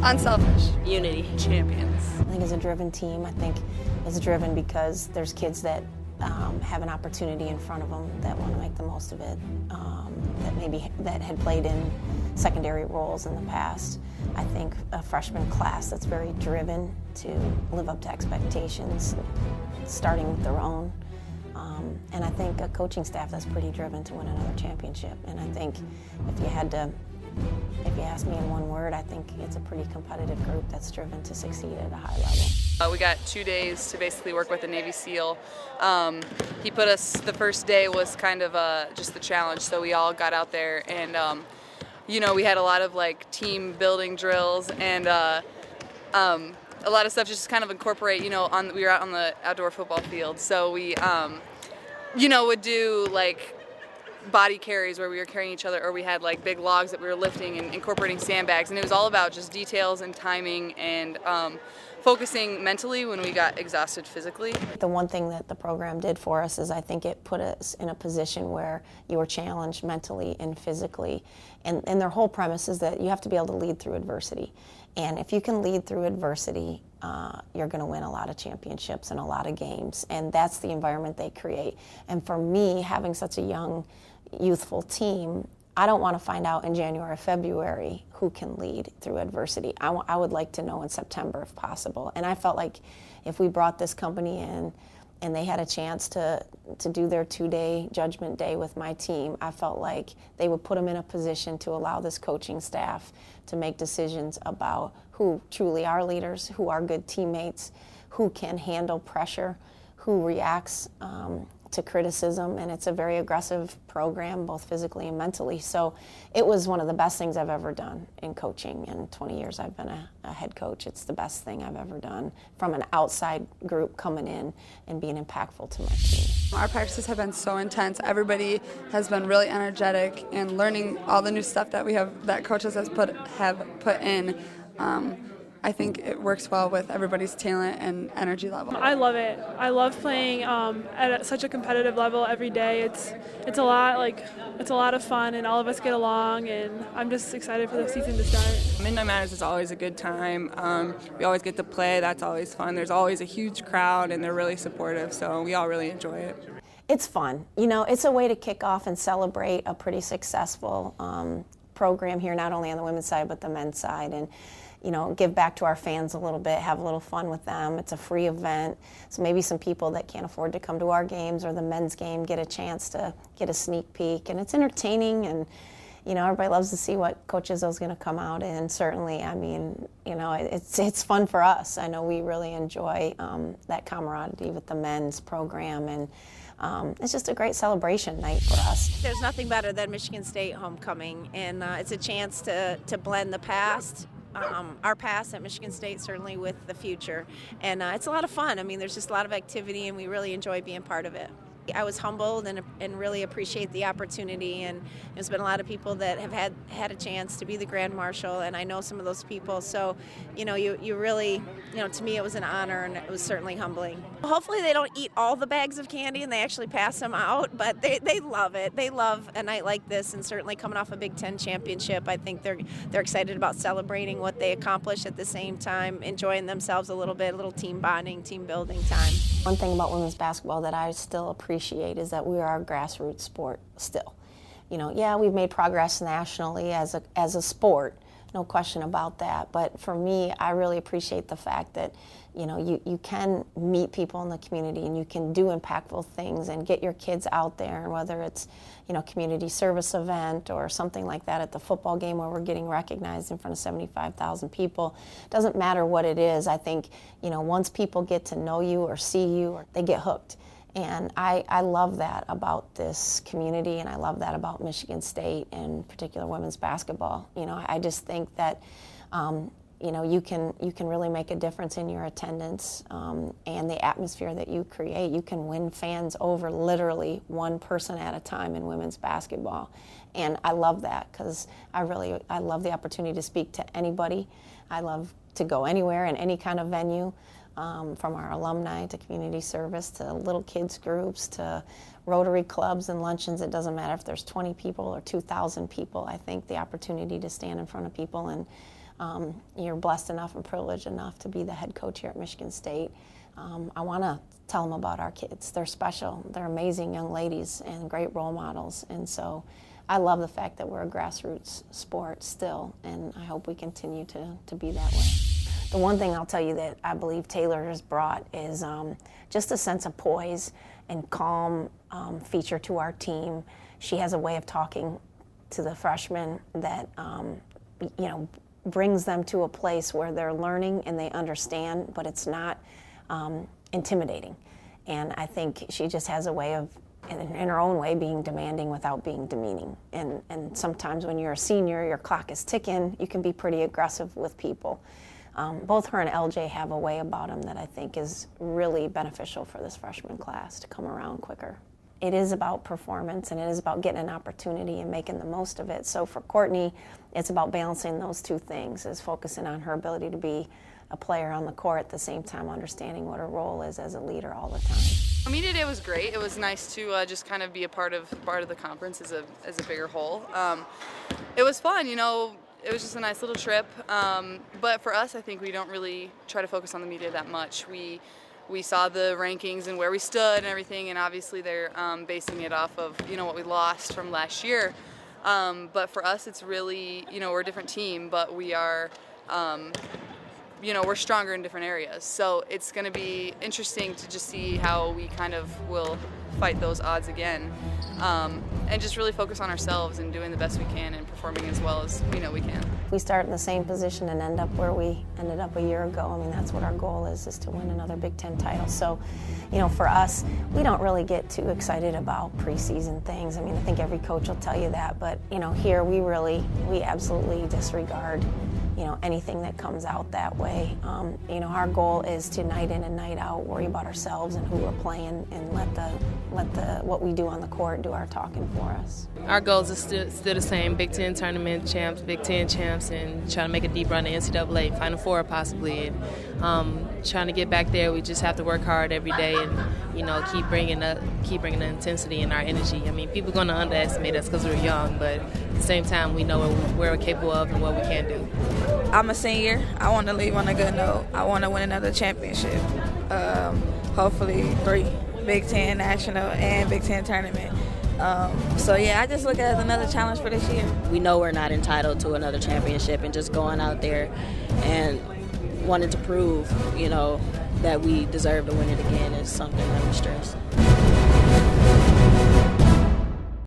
Unselfish. Unity. Champions. I think as a driven team, I think it's driven because there's kids that have an opportunity in front of them that want to make the most of it, that had played in secondary roles in the past. I think a freshman class that's very driven to live up to expectations, starting with their own. And I think a coaching staff that's pretty driven to win another championship. And I think if you ask me in one word, I think it's a pretty competitive group that's driven to succeed at a high level. We got 2 days to basically work with a Navy SEAL. He put us, the first day was kind of just the challenge, so we all got out there and you know, we had a lot of like team building drills and a lot of stuff just to kind of incorporate, you know, we were out on the outdoor football field, so we you know, would do like body carries where we were carrying each other, or we had like big logs that we were lifting and incorporating sandbags, and it was all about just details and timing and focusing mentally when we got exhausted physically. The one thing that the program did for us is I think it put us in a position where you were challenged mentally and physically, and their whole premise is that you have to be able to lead through adversity, and if you can lead through adversity, you're going to win a lot of championships and a lot of games, and that's the environment they create. And for me, having such a young, youthful team, I don't want to find out in January or February who can lead through adversity. I would like to know in September if possible. And I felt like if we brought this company in and they had a chance to do their 2-day judgment day with my team, I felt like they would put them in a position to allow this coaching staff to make decisions about who truly are leaders, who are good teammates, who can handle pressure, who reacts to criticism, and it's a very aggressive program, both physically and mentally. So it was one of the best things I've ever done in coaching. In 20 years I've been a head coach. It's the best thing I've ever done from an outside group coming in and being impactful to my team. Our practices have been so intense. Everybody has been really energetic and learning all the new stuff that that coaches have put in. I think it works well with everybody's talent and energy level. I love it. I love playing at such a competitive level every day. It's a lot of fun, and all of us get along, and I'm just excited for the season to start. Midnight Matters is always a good time. We always get to play. That's always fun. There's always a huge crowd, and they're really supportive, so we all really enjoy it. It's fun. You know, it's a way to kick off and celebrate a pretty successful program here, not only on the women's side but the men's side, and you know, give back to our fans a little bit, have a little fun with them. It's a free event, so maybe some people that can't afford to come to our games or the men's game get a chance to get a sneak peek, and it's entertaining, and you know, everybody loves to see what Coach Izzo's going to come out in. Certainly, I mean, you know, it's fun for us. I know we really enjoy that camaraderie with the men's program, and it's just a great celebration night for us. There's nothing better than Michigan State homecoming, and it's a chance to blend the past, our past at Michigan State, certainly, with the future. And it's a lot of fun. I mean, there's just a lot of activity, and we really enjoy being part of it. I was humbled and really appreciate the opportunity, and there's been a lot of people that have had a chance to be the Grand Marshal, and I know some of those people, so you know, you really, you know, to me it was an honor, and it was certainly humbling. Hopefully they don't eat all the bags of candy and they actually pass them out, but they love it. They love a night like this, and certainly coming off a Big Ten championship, I think they're excited about celebrating what they accomplished, at the same time enjoying themselves a little bit, a little team bonding, team building time. One thing about women's basketball that I still appreciate is that we are a grassroots sport still. You know, yeah, we've made progress nationally as a sport, no question about that. But for me, I really appreciate the fact that, you know, you can meet people in the community and you can do impactful things and get your kids out there, and whether it's, you know, community service event or something like that at the football game where we're getting recognized in front of 75,000 people, doesn't matter what it is. I think, you know, once people get to know you or see you, they get hooked. And I love that about this community, and I love that about Michigan State, in particular women's basketball. You know, I just think that, you know, you can really make a difference in your attendance and the atmosphere that you create. You can win fans over literally one person at a time in women's basketball. And I love that, because I love the opportunity to speak to anybody. I love to go anywhere in any kind of venue. From our alumni to community service to little kids groups to Rotary clubs and luncheons. It doesn't matter if there's 20 people or 2,000 people. I think the opportunity to stand in front of people and you're blessed enough and privileged enough to be the head coach here at Michigan State. I want to tell them about our kids. They're special. They're amazing young ladies and great role models. And so I love the fact that we're a grassroots sport still, and I hope we continue to be that way. The one thing I'll tell you that I believe Taylor has brought is just a sense of poise and calm feature to our team. She has a way of talking to the freshmen that brings them to a place where they're learning and they understand, but it's not intimidating. And I think she just has a way of, in her own way, being demanding without being demeaning. And sometimes when you're a senior, your clock is ticking, you can be pretty aggressive with people. Both her and LJ have a way about them that I think is really beneficial for this freshman class to come around quicker. It is about performance, and it is about getting an opportunity and making the most of it. So for Courtney, it's about balancing those two things, is focusing on her ability to be a player on the court at the same time understanding what her role is as a leader all the time. Media Day was great. It was nice to just kind of be a part of the conference as a bigger whole. It was fun, you know. It was just a nice little trip. But for us, I think we don't really try to focus on the media that much. We saw the rankings and where we stood and everything, and obviously they're basing it off of what we lost from last year. But for us, it's really we're a different team, but we are. We're stronger in different areas. So it's going to be interesting to just see how we kind of will fight those odds again, and just really focus on ourselves and doing the best we can and performing as well as we know we can. If we start in the same position and end up where we ended up a year ago, I mean, that's what our goal is to win another Big Ten title. So, for us, we don't really get too excited about preseason things. I mean, I think every coach will tell you that, but, here we absolutely disregard anything that comes out that way. Our goal is to night in and night out worry about ourselves and who we're playing, and let what we do on the court do our talking for us. Our goals are still the same: Big Ten tournament champs, Big Ten champs, and trying to make a deep run to NCAA Final Four possibly. And trying to get back there, we just have to work hard every day and keep bringing the intensity and our energy. I mean, people are going to underestimate us because we're young, but at the same time, we know what we're capable of and what we can do. I'm a senior. I want to leave on a good note. I want to win another championship. Hopefully 3, Big Ten National and Big Ten Tournament. I just look at it as another challenge for this year. We know we're not entitled to another championship, and just going out there and wanting to prove, that we deserve to win it again is something that we stress.